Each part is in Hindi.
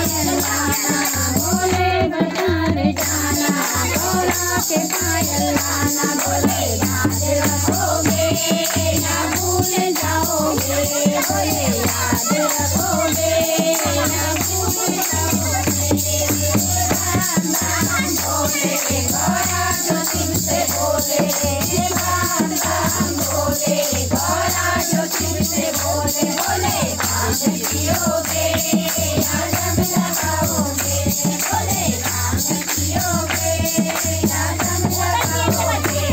पायल लाना, भोले बाजार जाना, गौरा के पायल लाना, भोले याद रखोगे ना भूल जाओगे, भोले याद रखोगे ना भूल जाओगे। राम राम भोले गौरा जो शिव से बोले, राम राम भोले गौरा जो शिव से बोले, भोले भांग पियोगे या दम लगाओगे, भोले भांग पियोगे या दम लगाओगे।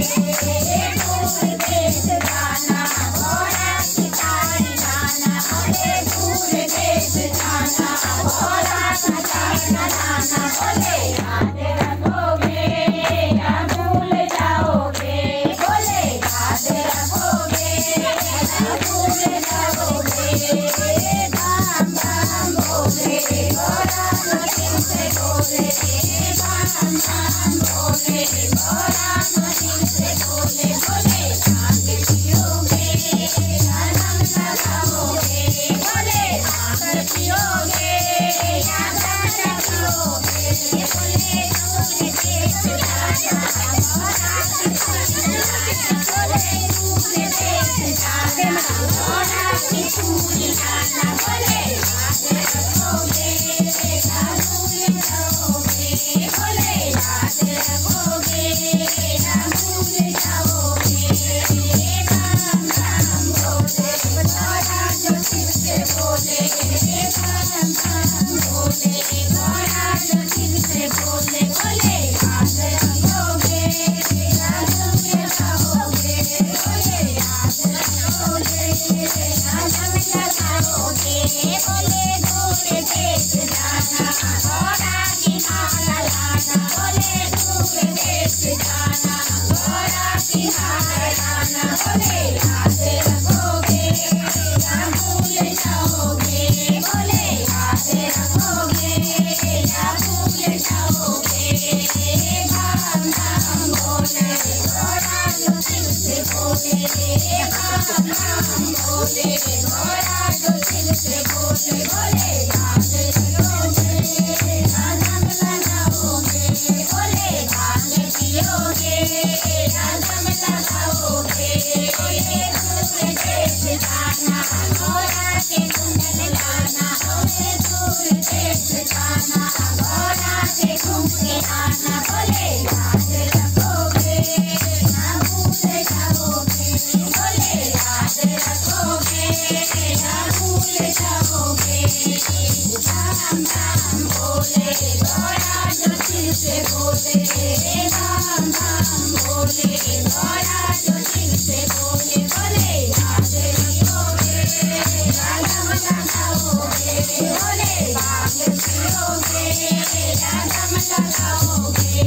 दूर देश जाना, घोड़ा की तारी लाना, भोले दूर देश जाना, घोड़ा का ताना लाना, भोले याद रखोगे या भूल जाओगे, भोले याद रखोगे या भूल जाओगे। राम राम भोले गौरा जो शिव से बोले, राम राम भोले गौरा जो शिव से बोले, भोले भांग पियोगे या दम लगाओगे, भोले भांग पियोगे या दम लगाओगे। भोले दूर देश जाना, घोड़ा की तारी लाना, भोले दूर देश जाना, घोड़ा की तारी लाना, भोले याद रखोगे ना भूल जाओगे, भोले याद रखोगे ना भूल जाओगे। राम राम भोले गौरा जो शिव से बोले, राम राम भोले गौरा जो शिव से बोले, भोले याद रखोगे ना भूल जाओगे, भोले याद रखोगे ना दम लगाओगे। भोले दूर देश जाना, घोड़ा की माला लाना, भोले दूर देश जाना, घोड़ा की माला लाना, भोले याद रखोगे ना भूल जाओगे, भोले याद रखोगे ना भूल जाओगे। राम राम भोले गौरा जो शिव से बोले, राम राम भोले गौरा जो शिव से बोले, भोले याद रखोगे ना दम लगाओगे, भोले भांग पियोगे ना दम लगाओगे। दूर देश जाना, घोड़ा के कुंडल लाना, भोले दूर देश जाना, घोड़ा के कुंडल लाना, भोले याद रखोगे ना भूल जाओगे, भोले याद रखोगे ना भूल जाओगे। राम राम भोले गौरा जो शिव से बोले, राम राम भोले गौरा जो शिव से बोले, भोले याद रखोगे या दम लगाओगे, भोले भांग पियोगे या दम लगाओगे।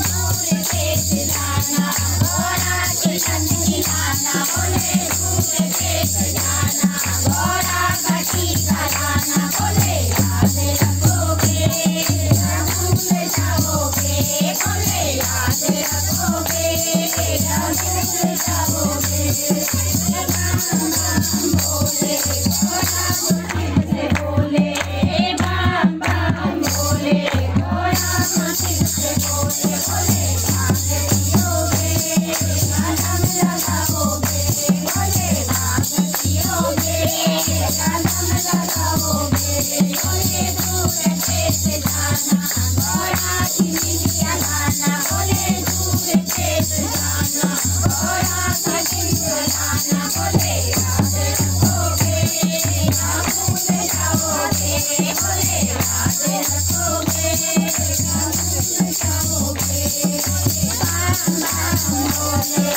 दूर देश जाना, घोड़ा की नंदी लाना, भोले दूर देश जाना, घोड़ा का टीका लाना, भोले याद रखोगे ना भूल जाओगे, भोले याद रखोगे ना भूल जाओगे। राम राम भोले गौरा जो शिव से बोले, राम राम भोले गौरा जो शिव से बोले, भोले भांग पियोगे ना दम लगाओगे, भोले भांग पियोगे ना दम लगाओगे। भोले दूर देश जाना, घोड़ा की मिलिया लाना, भोले दूर देश जाना, घोड़ा का टीका लाना, भोले याद रखोगे ना भूल जाओगे, भोले याद रखोगे ना भूल जाओगे। राम राम भोले